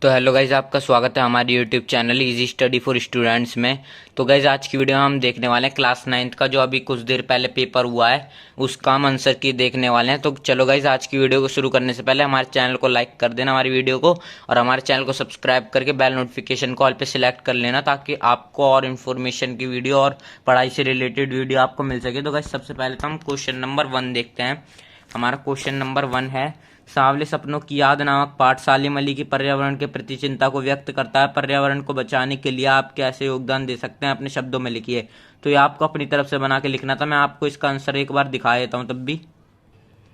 तो hello guys, आपका स्वागत है हमारे YouTube channel easy study for students में। तो गाइज़, आज की वीडियो में हम देखने वाले हैं क्लास 9th का जो अभी कुछ देर पहले पेपर हुआ है, उसका हम आंसर की देखने वाले हैं। तो चलो गाइज़, आज की वीडियो को शुरू करने से पहले हमारे चैनल को लाइक कर देना हमारी वीडियो को, और हमारे चैनल को सब्सक्राइब करके बेल नोटिफिकेशन को ऑल पे सिलेक्ट कर लेना, ताकि आपको और इन्फॉर्मेशन की वीडियो और पढ़ाई से रिलेटेड वीडियो आपको मिल सके। तो गाइज़, सबसे पहले तो हम क्वेश्चन नंबर 1 देखते हैं। हमारा क्वेश्चन नंबर 1 है, सांवले सपनों की याद नामक पाठ सालिम अली की पर्यावरण के प्रति चिंता को व्यक्त करता है। पर्यावरण को बचाने के लिए आप कैसे योगदान दे सकते हैं, अपने शब्दों में लिखिए। तो ये आपको अपनी तरफ से बना के लिखना था। मैं आपको इसका आंसर एक बार दिखा देता हूँ तब भी।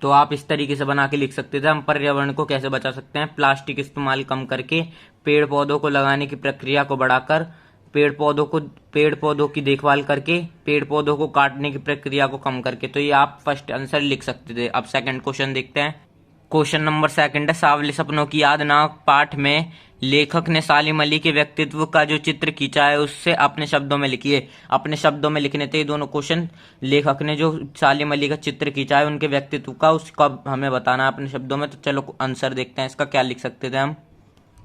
तो आप इस तरीके से बना के लिख सकते थे, हम पर्यावरण को कैसे बचा सकते हैं। प्लास्टिक इस्तेमाल कम करके, पेड़ पौधों को लगाने की प्रक्रिया को बढ़ाकर, पेड़ पौधों की देखभाल करके, पेड़ पौधों को काटने की प्रक्रिया को कम करके। तो ये आप फर्स्ट आंसर लिख सकते थे। अब सेकंड क्वेश्चन देखते हैं। क्वेश्चन नंबर 2 है, सांवले सपनों की याद नामक पाठ में लेखक ने सालिम अली के व्यक्तित्व का जो चित्र खींचा है उससे अपने शब्दों में लिखिए। अपने शब्दों में लिखने थे ये दोनों क्वेश्चन। लेखक ने जो सालिम अली का चित्र खींचा है उनके व्यक्तित्व का, उसका हमें बताना है अपने शब्दों में। तो चलो आंसर देखते हैं, इसका क्या लिख सकते थे हम।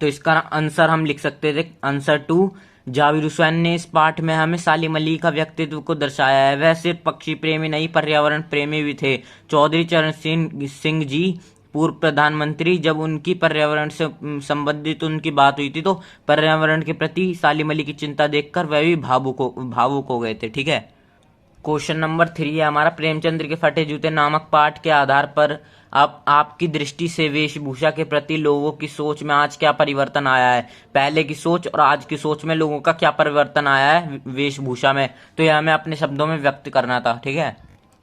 तो इसका आंसर हम लिख सकते थे आंसर 2। जाविर हुसैन ने इस पाठ में हमें सालिम अली का व्यक्तित्व को दर्शाया है। वह सिर्फ पक्षी प्रेमी नहीं, पर्यावरण प्रेमी भी थे। चौधरी चरण सिंह जी, पूर्व प्रधानमंत्री, जब उनकी पर्यावरण से संबंधित उनकी बात हुई थी तो पर्यावरण के प्रति सालिम अली की चिंता देखकर वह भी भावुक हो गए थे। ठीक है। क्वेश्चन नंबर 3 है हमारा, प्रेमचंद्र के फटे जूते नामक पाठ के आधार पर आपकी दृष्टि से वेशभूषा के प्रति लोगों की सोच में आज क्या परिवर्तन आया है। पहले की सोच और आज की सोच में लोगों का क्या परिवर्तन आया है वेशभूषा में। तो यह हमें अपने शब्दों में व्यक्त करना था। ठीक है।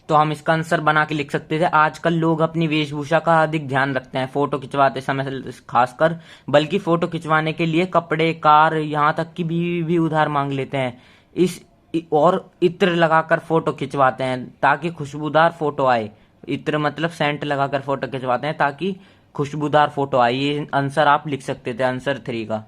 तो हम इसका आंसर बना के लिख सकते थे, आजकल लोग अपनी वेशभूषा का अधिक ध्यान रखते हैं, फोटो खिंचवाते समय खासकर, बल्कि फोटो खिंचवाने के लिए कपड़े, कार, यहाँ तक कि बीवी भी उधार मांग लेते हैं। और इत्र लगाकर फोटो खिंचवाते हैं ताकि खुशबूदार फोटो आए। इत्र मतलब सेंट लगाकर फोटो खिंचवाते हैं ताकि खुशबूदार फोटो आए। ये आंसर आप लिख सकते थे आंसर 3 का।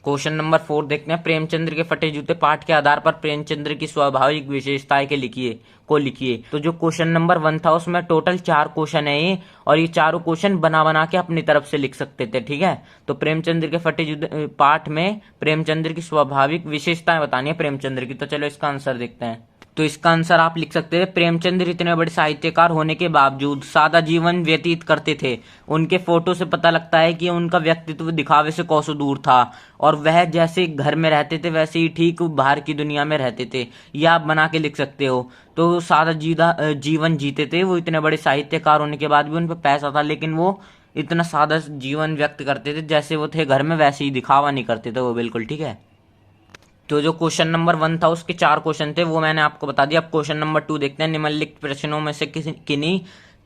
क्वेश्चन नंबर 4 देखते हैं, प्रेमचंद्र के फटे जूते पाठ के आधार पर प्रेमचंद्र की स्वाभाविक विशेषताएं के लिखिए। तो जो क्वेश्चन नंबर 1 था उसमें टोटल 4 क्वेश्चन है ये, और ये चारों क्वेश्चन बना के अपनी तरफ से लिख सकते थे। ठीक है। तो प्रेमचंद्र के फटे जूते पाठ में प्रेमचंद्र की स्वाभाविक विशेषताएं बतानी है प्रेमचंद्र की। तो चलो इसका आंसर देखते हैं। तो इसका आंसर आप लिख सकते थे, प्रेमचंद्र इतने बड़े साहित्यकार होने के बावजूद सादा जीवन व्यतीत करते थे। उनके फोटो से पता लगता है कि उनका व्यक्तित्व दिखावे से कोसों दूर था, और वह जैसे घर में रहते थे वैसे ही ठीक बाहर की दुनिया में रहते थे। यह आप बना के लिख सकते हो। तो सादा जीवन जीते थे वो, इतने बड़े साहित्यकार होने के बाद भी उन पर पैसा था, लेकिन वो इतना सादा जीवन व्यक्त करते थे जैसे वो थे घर में, वैसे ही दिखावा नहीं करते थे वो बिल्कुल। ठीक है। तो जो क्वेश्चन नंबर 1 था उसके 4 क्वेश्चन थे, वो मैंने आपको बता दिया। अब क्वेश्चन नंबर 2 देखते हैं। निम्नलिखित प्रश्नों में से किन्हीं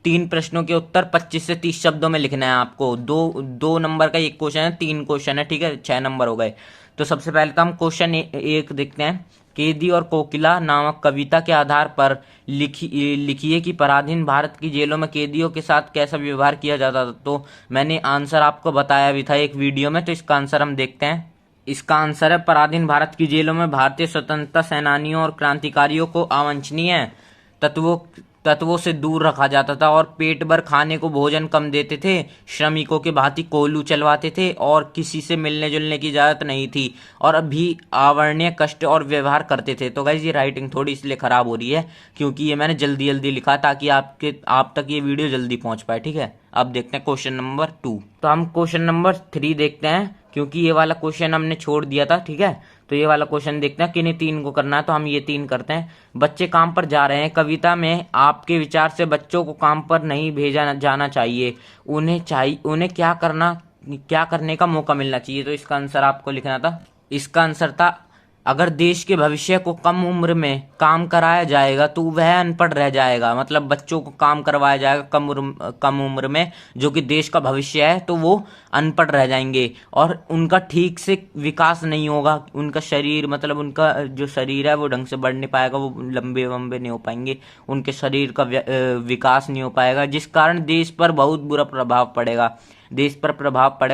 3 प्रश्नों के उत्तर 25 से 30 शब्दों में लिखना है आपको। दो नंबर का एक क्वेश्चन है, 3 क्वेश्चन है। ठीक है, 6 नंबर हो गए। तो सबसे पहले तो हम क्वेश्चन 1 देखते हैं। कैदी और कोकिला नामक कविता के आधार पर लिखिए कि पराधीन भारत की जेलों में कैदियों के साथ कैसा व्यवहार किया जाता था। तो मैंने आंसर आपको बताया भी था एक वीडियो में, तो इसका आंसर हम देखते हैं। इसका आंसर है, पराधीन भारत की जेलों में भारतीय स्वतंत्रता सेनानियों और क्रांतिकारियों को अवांछनीय तत्वों से दूर रखा जाता था, और पेट भर खाने को भोजन कम देते थे, श्रमिकों के भांति कोल्हू चलवाते थे, और किसी से मिलने जुलने की इजाजत नहीं थी, और अभी आवर्णीय कष्ट और व्यवहार करते थे। तो गाइस, ये राइटिंग थोड़ी इसलिए खराब हो रही है क्योंकि ये मैंने जल्दी जल्दी लिखा ताकि आप तक ये वीडियो जल्दी पहुंच पाए। ठीक है। अब देखते हैं क्वेश्चन नंबर 2। तो हम क्वेश्चन नंबर 3 देखते हैं, क्योंकि ये वाला क्वेश्चन हमने छोड़ दिया था। ठीक है। तो ये वाला क्वेश्चन देखते हैं, किन्हीं 3 को करना है, तो हम ये 3 करते हैं। बच्चे काम पर जा रहे हैं। कविता में आपके विचार से बच्चों को काम पर नहीं भेजा जाना चाहिए। उन्हें क्या करने का मौका मिलना चाहिए। तो इसका आंसर आपको लिखना था। इसका आंसर था, अगर देश के भविष्य को कम उम्र में काम कराया जाएगा तो वह अनपढ़ रह जाएगा। मतलब बच्चों को काम करवाया जाएगा कम उम्र में, जो कि देश का भविष्य है, तो वो अनपढ़ रह जाएंगे और उनका ठीक से विकास नहीं होगा। उनका शरीर, मतलब उनका जो शरीर है वो ढंग से बढ़ नहीं पाएगा, वो लंबे वंबे नहीं हो पाएंगे, उनके शरीर का विकास नहीं हो पाएगा, जिस कारण देश पर बहुत बुरा प्रभाव पड़ेगा।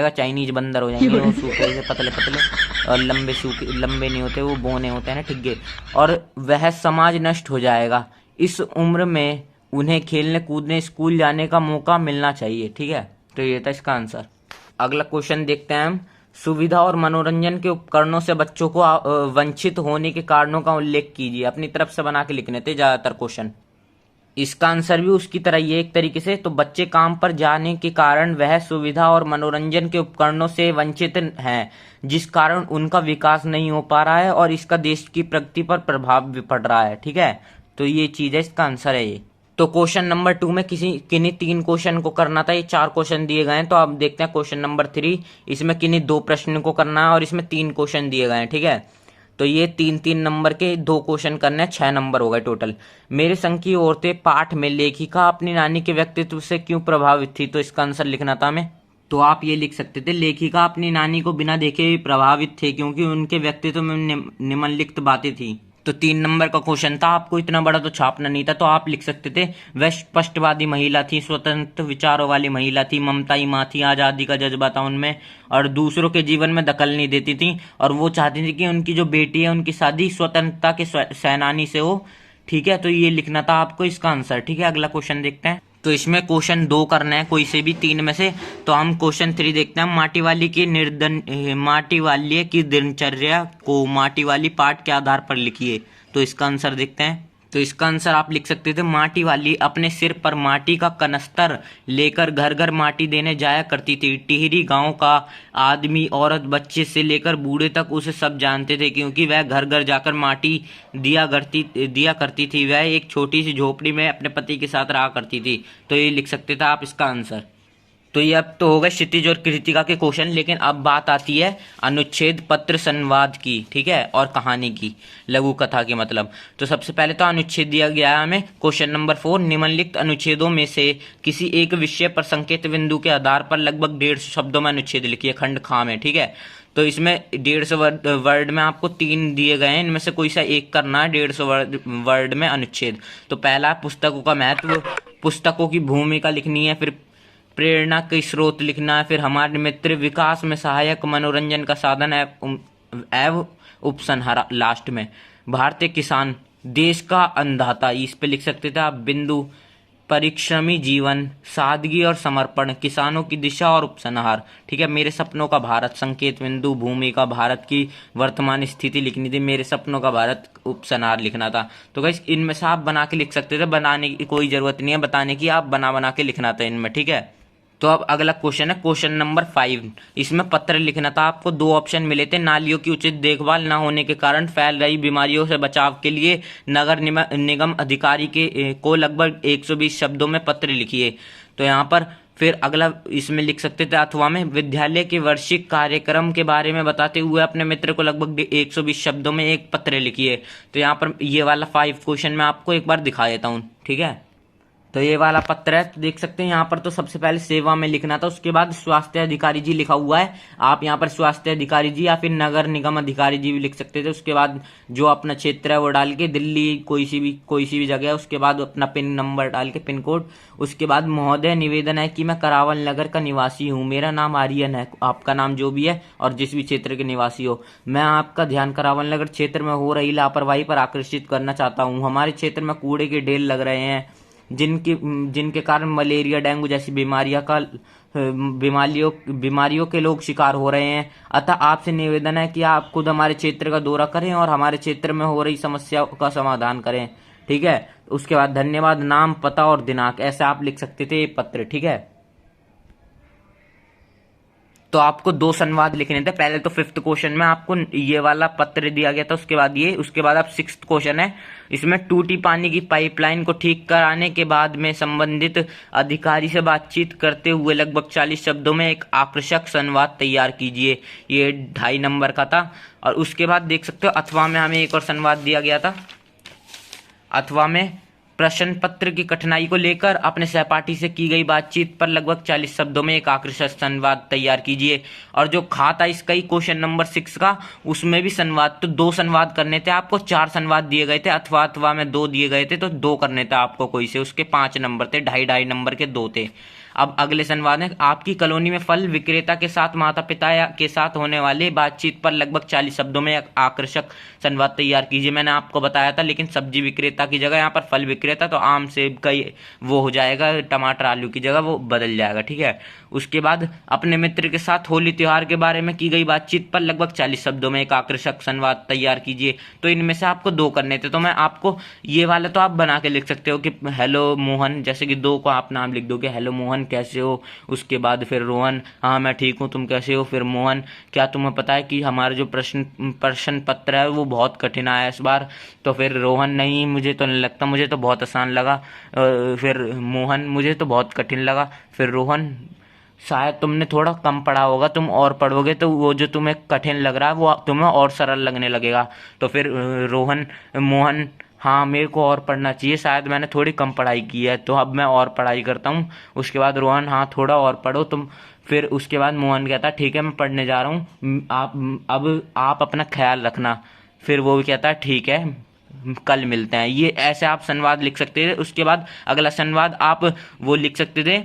चाइनीज बंदर हो जाएंगे वो, सूखे से पतले पतले और लंबे नहीं होते, वो बोने होते हैं ना, ठीक है। और वह समाज नष्ट हो जाएगा। इस उम्र में उन्हें खेलने कूदने स्कूल जाने का मौका मिलना चाहिए। ठीक है। तो ये था इसका आंसर। अगला क्वेश्चन देखते हैं हम। सुविधा और मनोरंजन के उपकरणों से बच्चों को वंचित होने के कारणों का उल्लेख कीजिए। अपनी तरफ से बना के लिखने थे ज्यादातर क्वेश्चन। इसका आंसर भी उसकी तरह ही है एक तरीके से। तो बच्चे काम पर जाने के कारण वह सुविधा और मनोरंजन के उपकरणों से वंचित हैं, जिस कारण उनका विकास नहीं हो पा रहा है और इसका देश की प्रगति पर प्रभाव भी पड़ रहा है। ठीक है, तो ये चीज है, इसका आंसर है ये। तो क्वेश्चन नंबर 2 में किन्हीं 3 क्वेश्चन को करना था। ये 4 क्वेश्चन दिए गए हैं। तो अब देखते हैं क्वेश्चन नंबर 3। इसमें किन्हीं 2 प्रश्न को करना है और इसमें 3 क्वेश्चन दिए गए हैं। ठीक है, तो ये 3-3 नंबर के 2 क्वेश्चन करने हैं, 6 नंबर हो गए टोटल। मेरे संग की औरतें पाठ में लेखिका अपनी नानी के व्यक्तित्व से क्यों प्रभावित थी। तो इसका आंसर लिखना था हमें। तो आप ये लिख सकते थे, लेखिका अपनी नानी को बिना देखे भी प्रभावित थे क्योंकि उनके व्यक्तित्व में निम्नलिखित बातें थी। तो 3 नंबर का क्वेश्चन था। आपको इतना बड़ा तो छापना नहीं था, तो आप लिख सकते थे, वह स्पष्टवादी महिला थी, स्वतंत्र विचारों वाली महिला थी, ममताई माँ थी, आजादी का जज्बा था उनमें और दूसरों के जीवन में दखल नहीं देती थी और वो चाहती थी कि उनकी जो बेटी है उनकी शादी स्वतंत्रता के सेनानी से हो। ठीक है, तो ये लिखना था आपको इसका आंसर। ठीक है, अगला क्वेश्चन देखते हैं। तो इसमें क्वेश्चन 2 करना है कोई से भी 3 में से। तो हम क्वेश्चन 3 देखते हैं। माटी वाली की दिनचर्या को माटी वाली पाठ के आधार पर लिखिए। तो इसका आंसर देखते हैं। तो इसका आंसर आप लिख सकते थे, माटी वाली अपने सिर पर माटी का कनस्तर लेकर घर घर माटी देने जाया करती थी। टिहरी गांव का आदमी, औरत, बच्चे से लेकर बूढ़े तक उसे सब जानते थे क्योंकि वह घर घर जाकर माटी दिया करती थी। वह एक छोटी सी झोपड़ी में अपने पति के साथ रहा करती थी। तो ये लिख सकते थे आप इसका आंसर। तो ये अब तो हो गए क्षितिज और कृतिका के क्वेश्चन। लेकिन अब बात आती है अनुच्छेद पत्र संवाद की। ठीक है, और कहानी की, लघु कथा की मतलब। तो सबसे पहले तो अनुच्छेद दिया गया है हमें क्वेश्चन नंबर 4। निम्नलिखित अनुच्छेदों में से किसी एक विषय पर संकेत बिंदु के आधार पर लगभग 150 शब्दों में अनुच्छेद लिखिए। खंड खा में। ठीक है, तो इसमें 150 वर्ड में आपको 3 दिए गए हैं, इनमें से कोई सा एक करना है 150 वर्ड में अनुच्छेद। तो पहला पुस्तकों का महत्व, पुस्तकों की भूमिका लिखनी है, फिर प्रेरणा के स्रोत लिखना है, फिर हमारे मित्र, विकास में सहायक, मनोरंजन का साधन एवं उपसंहार लास्ट में, भारतीय किसान, देश का अन्नदाता, इस पे लिख सकते थे आप बिंदु, परिश्रमी जीवन, सादगी और समर्पण, किसानों की दिशा और उपसंहार। ठीक है, मेरे सपनों का भारत, संकेत बिंदु, भूमिका, भारत की वर्तमान स्थिति लिखनी थी, मेरे सपनों का भारत, उपसंहार लिखना था। तो गाइस इनमें से आप बना के लिख सकते थे, बनाने की कोई जरूरत नहीं है बताने की, आप बना के लिखना था इनमें। ठीक है, तो अब अगला क्वेश्चन है क्वेश्चन नंबर 5। इसमें पत्र लिखना था आपको। 2 ऑप्शन मिले थे। नालियों की उचित देखभाल न होने के कारण फैल रही बीमारियों से बचाव के लिए नगर निगम अधिकारी को लगभग 120 शब्दों में पत्र लिखिए। तो यहाँ पर फिर अगला इसमें लिख सकते थे अथवा में, विद्यालय के वार्षिक कार्यक्रम के बारे में बताते हुए अपने मित्र को लगभग 120 शब्दों में एक पत्र लिखिए। तो यहाँ पर ये वाला 5 क्वेश्चन मैं आपको एक बार दिखा देता हूँ। ठीक है, तो ये वाला पत्र है, तो देख सकते हैं यहाँ पर। तो सबसे पहले सेवा में लिखना था, उसके बाद स्वास्थ्य अधिकारी जी लिखा हुआ है। आप यहाँ पर स्वास्थ्य अधिकारी जी या फिर नगर निगम अधिकारी जी भी लिख सकते थे। उसके बाद जो अपना क्षेत्र है वो डाल के, दिल्ली कोई सी भी जगह है, उसके बाद अपना पिन नंबर डाल के, पिन कोड। उसके बाद, महोदय निवेदन है कि मैं करावल नगर का निवासी हूँ, मेरा नाम आर्यन है, आपका नाम जो भी है और जिस भी क्षेत्र के निवासी हो, मैं आपका ध्यान करावल नगर क्षेत्र में हो रही लापरवाही पर आकर्षित करना चाहता हूँ। हमारे क्षेत्र में कूड़े के ढेर लग रहे हैं जिनके कारण मलेरिया, डेंगू जैसी बीमारियों के लोग शिकार हो रहे हैं। अतः आपसे निवेदन है कि आप खुद हमारे क्षेत्र का दौरा करें और हमारे क्षेत्र में हो रही समस्या का समाधान करें। ठीक है, उसके बाद धन्यवाद, नाम, पता और दिनांक, ऐसे आप लिख सकते थे ये पत्र। ठीक है, तो आपको 2 संवाद लिखने थे। पहले तो 5th क्वेश्चन में आपको ये वाला पत्र दिया गया था, उसके बाद ये, उसके बाद आप 6th क्वेश्चन है, इसमें टूटी पानी की पाइपलाइन को ठीक कराने के बाद में संबंधित अधिकारी से बातचीत करते हुए लगभग 40 शब्दों में एक आकर्षक संवाद तैयार कीजिए। ये 2.5 नंबर का था। और उसके बाद देख सकते हो अथवा में हमें एक और संवाद दिया गया था। अथवा में प्रश्न पत्र की कठिनाई को लेकर अपने सहपाठी से की गई बातचीत पर लगभग 40 शब्दों में एक आकर्षक संवाद तैयार कीजिए। और जो खा था इसका ही क्वेश्चन नंबर 6 का, उसमें भी संवाद, तो 2 संवाद करने थे आपको। 4 संवाद दिए गए थे, अथवा में 2 दिए गए थे, तो 2 करने थे आपको कोई से, उसके 5 नंबर थे, 2.5 नंबर के 2 थे। अब अगले संवाद में, आपकी कॉलोनी में फल विक्रेता के साथ माता पिता के साथ होने वाले बातचीत पर लगभग 40 शब्दों में एक आकर्षक संवाद तैयार कीजिए। मैंने आपको बताया था, लेकिन सब्जी विक्रेता की जगह यहाँ पर फल विक्रेता, तो आम सेब का वो हो जाएगा, टमाटर आलू की जगह वो बदल जाएगा, ठीक है। उसके बाद अपने मित्र के साथ होली त्योहार के बारे में की गई बातचीत पर लगभग 40 शब्दों में एक आकर्षक संवाद तैयार कीजिए। तो इनमें से आपको 2 करने थे, तो मैं आपको ये वाला तो आप बना के लिख सकते हो कि हेलो मोहन, जैसे कि 2 को आप नाम लिख दोगे, हेलो मोहन कैसे हो, उसके बाद फिर रोहन, हाँ मैं ठीक हूँ तुम कैसे हो, फिर मोहन, क्या तुम्हें पता है कि हमारा जो प्रश्न पत्र है वो बहुत कठिन आया इस बार, तो फिर रोहन, नहीं मुझे तो नहीं लगता, मुझे तो बहुत आसान लगा, फिर मोहन, मुझे तो बहुत कठिन लगा, फिर रोहन, शायद तुमने थोड़ा कम पढ़ा होगा, तुम और पढ़ोगे तो वो जो तुम्हें कठिन लग रहा है वो तुम्हें और सरल लगने लगेगा। तो फिर मोहन, हाँ मेरे को और पढ़ना चाहिए, शायद मैंने थोड़ी कम पढ़ाई की है, तो अब मैं और पढ़ाई करता हूँ। उसके बाद रोहन, हाँ थोड़ा और पढ़ो तुम। फिर उसके बाद मोहन कहता ठीक है मैं पढ़ने जा रहा हूँ, आप अपना ख्याल रखना। फिर वो भी कहता है ठीक है कल मिलते हैं। ये ऐसे आप संवाद लिख सकते थे। उसके बाद अगला संवाद आप वो लिख सकते थे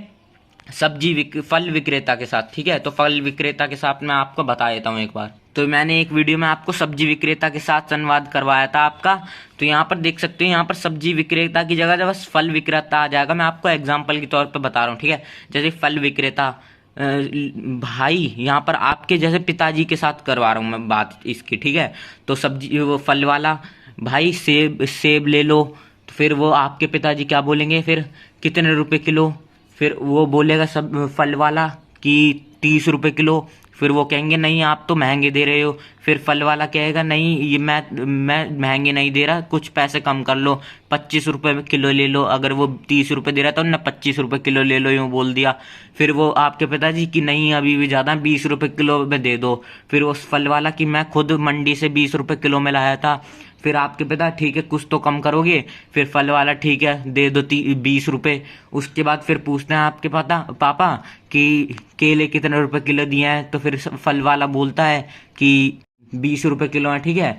फल विक्रेता के साथ, ठीक है। तो फल विक्रेता के साथ मैं आपको बता देता हूँ एक बार। तो मैंने एक वीडियो में आपको सब्जी विक्रेता के साथ संवाद करवाया था आपका, तो यहाँ पर देख सकते हैं, यहाँ पर सब्जी विक्रेता की जगह जब फल विक्रेता आ जाएगा, मैं आपको एग्जाम्पल के तौर पर बता रहा हूँ, ठीक है। जैसे फल विक्रेता, भाई यहाँ पर आपके जैसे पिताजी के साथ करवा रहा हूँ मैं बात इसकी, ठीक है। तो सब्जी वो फल वाला, भाई सेब ले लो, तो फिर वो आपके पिताजी क्या बोलेंगे, फिर कितने रुपए किलो, फिर वो बोलेगा सब फल वाला कि 30 रुपए किलो, फिर वो कहेंगे नहीं आप तो महंगे दे रहे हो, फिर फल वाला कहेगा नहीं ये मैं महंगे नहीं दे रहा, कुछ पैसे कम कर लो, 25 रुपए किलो ले लो, अगर वो 30 रुपए दे रहा था उन्होंने 25 रुपए किलो ले लो यूँ बोल दिया। फिर वो आपके पिताजी कि नहीं अभी भी ज़्यादा 20 रुपए किलो में दे दो, फिर उस फल वाला कि मैं खुद मंडी से 20 रुपए किलो में लाया था, फिर आपके पिता ठीक है कुछ तो कम करोगे, फिर फल वाला ठीक है दे दो 20 रुपए। उसके बाद फिर पूछते हैं आपके पापा कि केले कितने रुपए किलो दिए हैं, तो फिर फल वाला बोलता है कि 20 रुपए किलो है, ठीक है,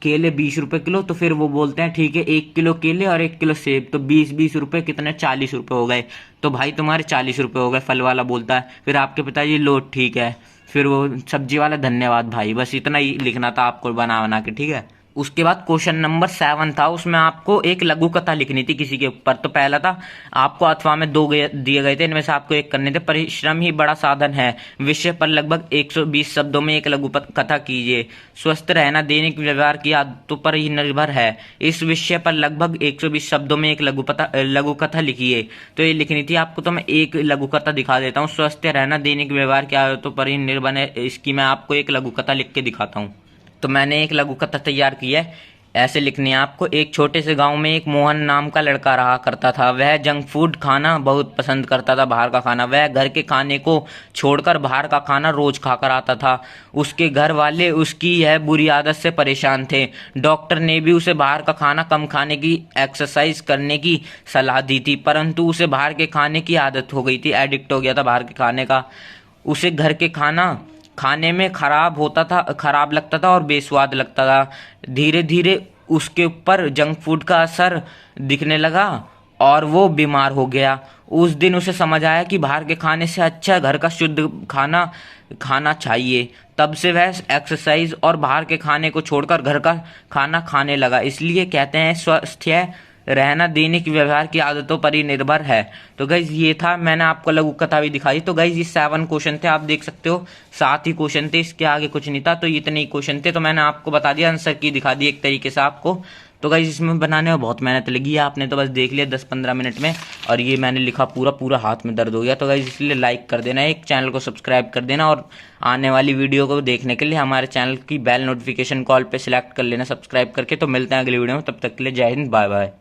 केले 20 रुपए किलो। तो फिर वो बोलते हैं ठीक है 1 किलो केले और 1 किलो सेब, तो 20 रुपए कितने 40 रुपए हो गए, तो भाई तुम्हारे 40 रुपए हो गए, फल वाला बोलता है। फिर आपके पिताजी लो ठीक है, फिर वो सब्जी वाला धन्यवाद भाई, बस इतना ही लिखना था आपको बना के, ठीक है। उसके बाद क्वेश्चन नंबर 7 था, उसमें आपको एक लघु कथा लिखनी थी किसी के ऊपर। तो पहला था आपको अथवा में 2 दिए गए थे, इनमें से आपको एक करने थे। परिश्रम ही बड़ा साधन है विषय पर लगभग 120 शब्दों में एक लघु कथा कीजिए। स्वस्थ रहना दैनिक व्यवहार की आदतों पर ही निर्भर है, इस विषय पर लगभग 120 शब्दों में एक लघु कथा लिखिए। तो ये लिखनी थी आपको, तो मैं एक लघु कथा दिखा देता हूँ। स्वस्थ रहना दैनिक व्यवहार की आदतों पर ही निर्भर है, इसकी मैं आपको एक लघु कथा लिख के दिखाता हूँ। तो मैंने एक लघु कथा तैयार की है, ऐसे लिखनी है आपको। एक छोटे से गांव में एक मोहन नाम का लड़का रहा करता था। वह जंक फूड खाना बहुत पसंद करता था, बाहर का खाना। वह घर के खाने को छोड़कर बाहर का खाना रोज खाकर आता था। उसके घर वाले उसकी यह बुरी आदत से परेशान थे। डॉक्टर ने भी उसे बाहर का खाना कम खाने की, एक्सरसाइज करने की सलाह दी थी, परंतु उसे बाहर के खाने की आदत हो गई थी, एडिक्ट हो गया था बाहर के खाने का। उसे घर के खाने में खराब लगता था और बेस्वाद लगता था। धीरे धीरे उसके ऊपर जंक फूड का असर दिखने लगा और वो बीमार हो गया। उस दिन उसे समझ आया कि बाहर के खाने से अच्छा घर का शुद्ध खाना चाहिए। तब से वह एक्सरसाइज और बाहर के खाने को छोड़कर घर का खाना खाने लगा। इसलिए कहते हैं स्वस्थ रहना दैनिक व्यवहार की आदतों पर ही निर्भर है। तो गाइज ये था, मैंने आपको लघु कथा भी दिखाई। तो गाइज ये 7 क्वेश्चन थे, आप देख सकते हो 7 ही क्वेश्चन थे, इसके आगे कुछ नहीं था। तो इतने ही क्वेश्चन थे, तो मैंने आपको बता दिया, आंसर की दिखा दी एक तरीके से आपको। तो गाइज इसमें बनाने में बहुत मेहनत लगी है, आपने तो बस देख लिया 10-15 मिनट में, और ये मैंने लिखा पूरा हाथ में दर्द हो गया। तो गाइज इसलिए लाइक कर देना, एक चैनल को सब्सक्राइब कर देना, और आने वाली वीडियो को देखने के लिए हमारे चैनल की बेल नोटिफिकेशन कॉल पे सिलेक्ट कर लेना सब्सक्राइब करके। तो मिलते हैं अगली वीडियो में, तब तक के लिए जय हिंद, बाय बाय।